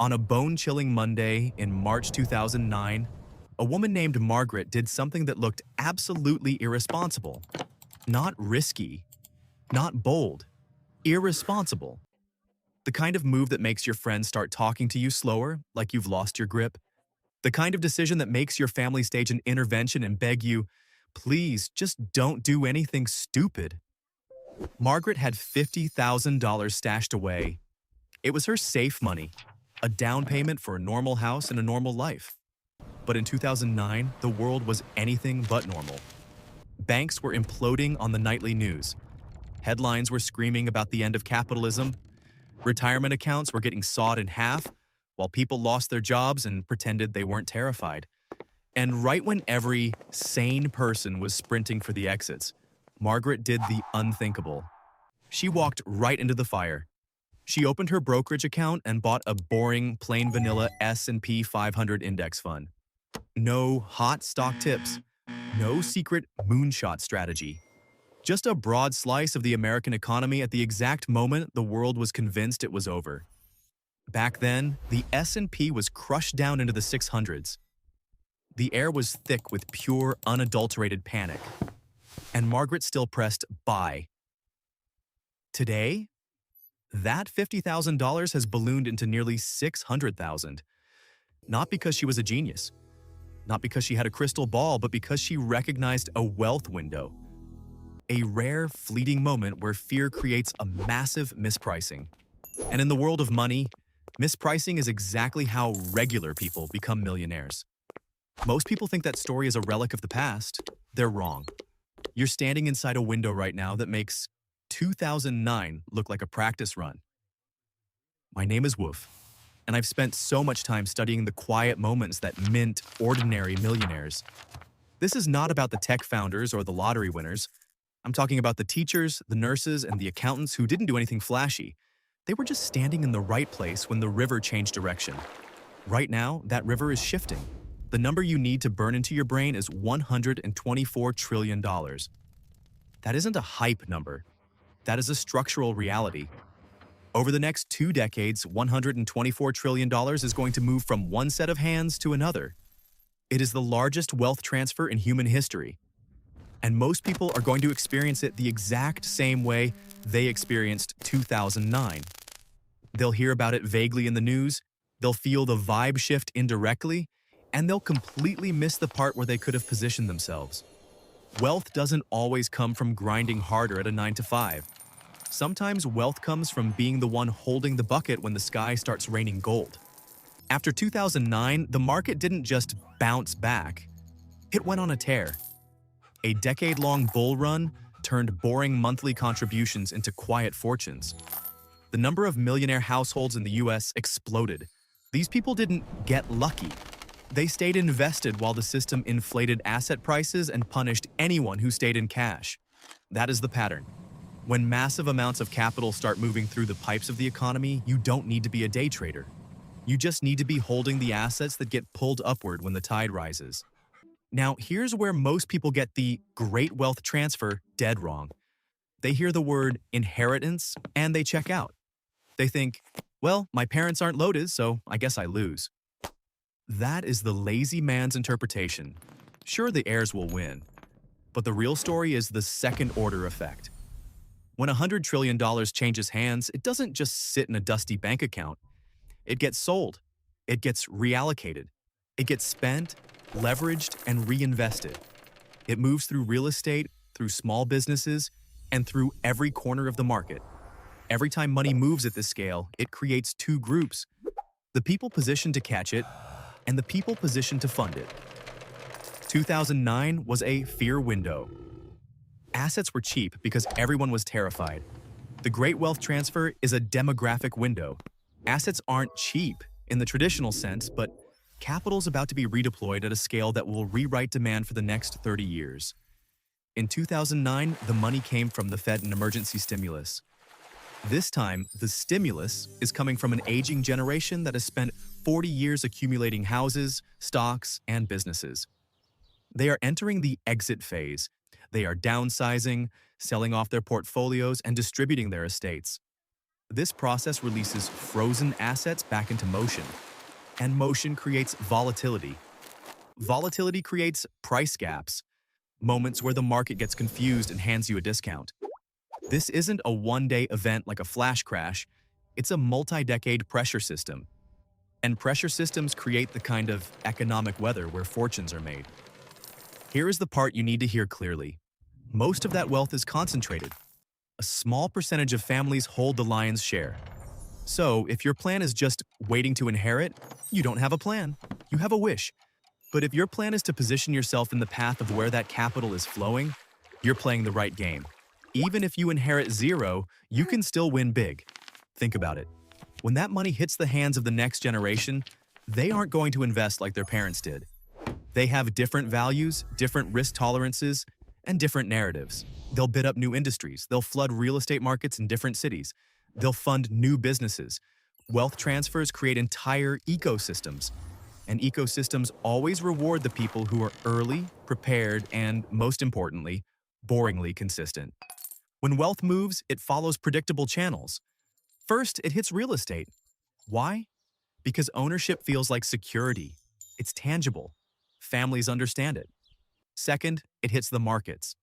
On a bone-chilling Monday in March 2009, a woman named Margaret did something that looked absolutely irresponsible. Not risky, not bold, irresponsible. The kind of move that makes your friends start talking to you slower, like you've lost your grip. The kind of decision that makes your family stage an intervention and beg you, please, just don't do anything stupid. Margaret had $50,000 stashed away. It was her safe money, a down payment for a normal house and a normal life. But in 2009, the world was anything but normal. Banks were imploding on the nightly news. Headlines were screaming about the end of capitalism. Retirement accounts were getting sawed in half, while people lost their jobs and pretended they weren't terrified. And right when every sane person was sprinting for the exits, Margaret did the unthinkable. She walked right into the fire. She opened her brokerage account and bought a boring, plain vanilla S&P 500 index fund. No hot stock tips, no secret moonshot strategy. Just a broad slice of the American economy at the exact moment the world was convinced it was over. Back then, the S&P was crushed down into the 600s. The air was thick with pure, unadulterated panic. And Margaret still pressed buy. Today, that $50,000 has ballooned into nearly $600,000. Not because she was a genius, not because she had a crystal ball, but because she recognized a wealth window. A rare, fleeting moment where fear creates a massive mispricing. And in the world of money, mispricing is exactly how regular people become millionaires. Most people think that story is a relic of the past. They're wrong. You're standing inside a window right now that makes 2009 look like a practice run. My name is Woof, and I've spent so much time studying the quiet moments that mint ordinary millionaires. This is not about the tech founders or the lottery winners. I'm talking about the teachers, the nurses, and the accountants who didn't do anything flashy. They were just standing in the right place when the river changed direction. Right now, that river is shifting. The number you need to burn into your brain is $124 trillion. That isn't a hype number. That is a structural reality. Over the next 2 decades, $124 trillion is going to move from one set of hands to another. It is the largest wealth transfer in human history. And most people are going to experience it the exact same way they experienced 2009. They'll hear about it vaguely in the news, they'll feel the vibe shift indirectly, and they'll completely miss the part where they could have positioned themselves. Wealth doesn't always come from grinding harder at a 9-to-5. Sometimes wealth comes from being the one holding the bucket when the sky starts raining gold. After 2009, the market didn't just bounce back. It went on a tear. A decade-long bull run turned boring monthly contributions into quiet fortunes. The number of millionaire households in the US exploded. These people didn't get lucky. They stayed invested while the system inflated asset prices and punished anyone who stayed in cash. That is the pattern. When massive amounts of capital start moving through the pipes of the economy, you don't need to be a day trader. You just need to be holding the assets that get pulled upward when the tide rises. Now, here's where most people get the great wealth transfer dead wrong. They hear the word inheritance and they check out. They think, well, my parents aren't loaded, so I guess I lose. That is the lazy man's interpretation. Sure, the heirs will win, but the real story is the second-order effect. When $100 trillion changes hands, it doesn't just sit in a dusty bank account. It gets sold. It gets reallocated. It gets spent, leveraged, and reinvested. It moves through real estate, through small businesses, and through every corner of the market. Every time money moves at this scale, it creates 2 groups: the people positioned to catch it and the people positioned to fund it. 2009 was a fear window. Assets were cheap because everyone was terrified. The great wealth transfer is a demographic window. Assets aren't cheap in the traditional sense, but capital's about to be redeployed at a scale that will rewrite demand for the next 30 years. In 2009, the money came from the Fed and emergency stimulus. This time, the stimulus is coming from an aging generation that has spent 40 years accumulating houses, stocks, and businesses. They are entering the exit phase. They are downsizing, selling off their portfolios, and distributing their estates. This process releases frozen assets back into motion, and motion creates volatility. Volatility creates price gaps, moments where the market gets confused and hands you a discount. This isn't a one-day event like a flash crash, it's a multi-decade pressure system. And pressure systems create the kind of economic weather where fortunes are made. Here is the part you need to hear clearly. Most of that wealth is concentrated. A small percentage of families hold the lion's share. So, if your plan is just waiting to inherit, you don't have a plan. You have a wish. But if your plan is to position yourself in the path of where that capital is flowing, you're playing the right game. Even if you inherit zero, you can still win big. Think about it. When that money hits the hands of the next generation, they aren't going to invest like their parents did. They have different values, different risk tolerances, and different narratives. They'll bid up new industries. They'll flood real estate markets in different cities. They'll fund new businesses. Wealth transfers create entire ecosystems. And ecosystems always reward the people who are early, prepared, and, most importantly, boringly consistent. When wealth moves, it follows predictable channels. First, it hits real estate. Why? Because ownership feels like security. It's tangible. Families understand it. Second, it hits the markets.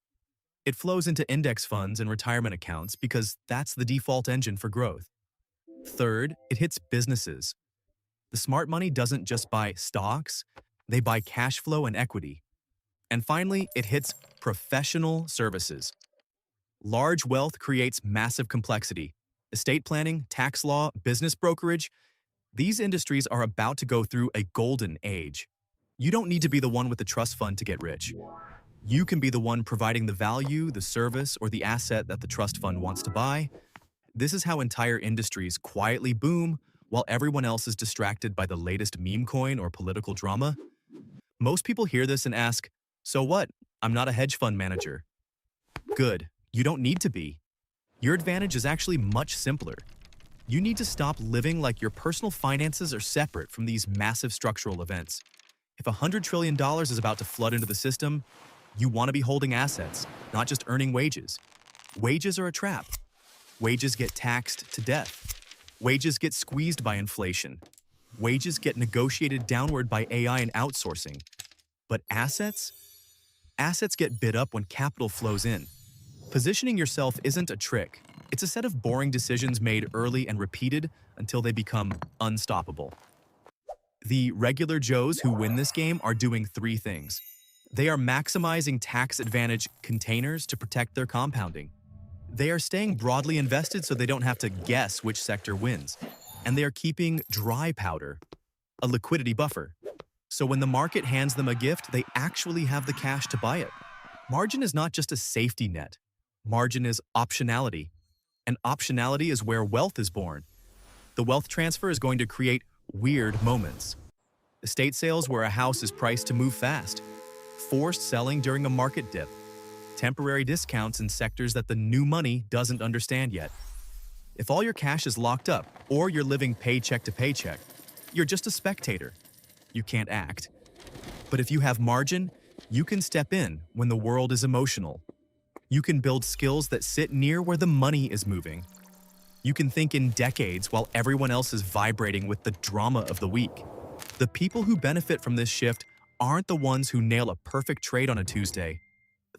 It flows into index funds and retirement accounts because that's the default engine for growth. Third, it hits businesses. The smart money doesn't just buy stocks, they buy cash flow and equity. And finally, it hits professional services. Large wealth creates massive complexity. Estate planning, tax law, business brokerage, these industries are about to go through a golden age. You don't need to be the one with the trust fund to get rich. You can be the one providing the value, the service, or the asset that the trust fund wants to buy. This is how entire industries quietly boom while everyone else is distracted by the latest meme coin or political drama. Most people hear this and ask, so what? I'm not a hedge fund manager. Good. You don't need to be. Your advantage is actually much simpler. You need to stop living like your personal finances are separate from these massive structural events. If $100 trillion is about to flood into the system, you want to be holding assets, not just earning wages. Wages are a trap. Wages get taxed to death. Wages get squeezed by inflation. Wages get negotiated downward by AI and outsourcing. But assets? Assets get bid up when capital flows in. Positioning yourself isn't a trick. It's a set of boring decisions made early and repeated until they become unstoppable. The regular Joes who win this game are doing three things. They are maximizing tax advantage containers to protect their compounding. They are staying broadly invested so they don't have to guess which sector wins. And they are keeping dry powder, a liquidity buffer. So when the market hands them a gift, they actually have the cash to buy it. Margin is not just a safety net. Margin is optionality. And optionality is where wealth is born. The wealth transfer is going to create weird moments. Estate sales where a house is priced to move fast. Forced selling during a market dip. Temporary discounts in sectors that the new money doesn't understand yet. If all your cash is locked up, or you're living paycheck to paycheck, you're just a spectator. You can't act. But if you have margin, you can step in when the world is emotional. You can build skills that sit near where the money is moving. You can think in decades while everyone else is vibrating with the drama of the week. The people who benefit from this shift aren't the ones who nail a perfect trade on a Tuesday.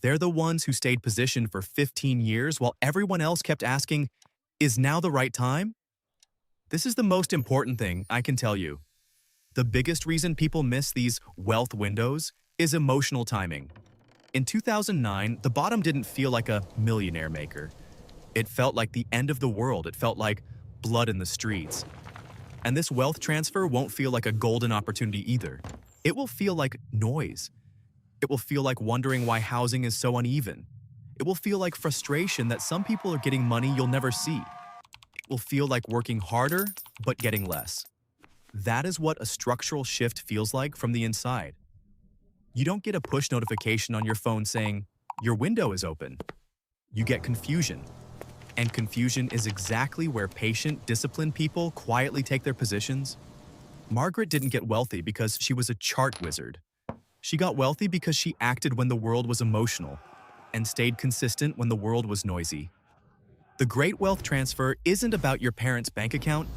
They're the ones who stayed positioned for 15 years while everyone else kept asking, is now the right time? This is the most important thing I can tell you. The biggest reason people miss these wealth windows is emotional timing. In 2009, the bottom didn't feel like a millionaire maker. It felt like the end of the world. It felt like blood in the streets. And this wealth transfer won't feel like a golden opportunity either. It will feel like noise. It will feel like wondering why housing is so uneven. It will feel like frustration that some people are getting money you'll never see. It will feel like working harder, but getting less. That is what a structural shift feels like from the inside. You don't get a push notification on your phone saying, your window is open. You get confusion. And confusion is exactly where patient, disciplined people quietly take their positions. Margaret didn't get wealthy because she was a chart wizard. She got wealthy because she acted when the world was emotional and stayed consistent when the world was noisy. The great wealth transfer isn't about your parents' bank account.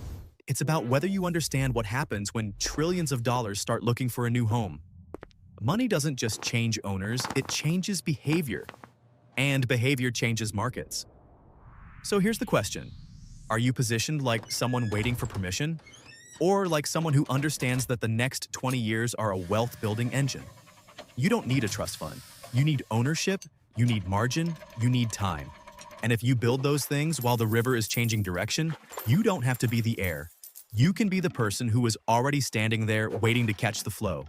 It's about whether you understand what happens when trillions of dollars start looking for a new home. Money doesn't just change owners, it changes behavior. And behavior changes markets. So here's the question. Are you positioned like someone waiting for permission? Or like someone who understands that the next 20 years are a wealth-building engine? You don't need a trust fund. You need ownership, you need margin, you need time. And if you build those things while the river is changing direction, you don't have to be the heir. You can be the person who is already standing there waiting to catch the flow.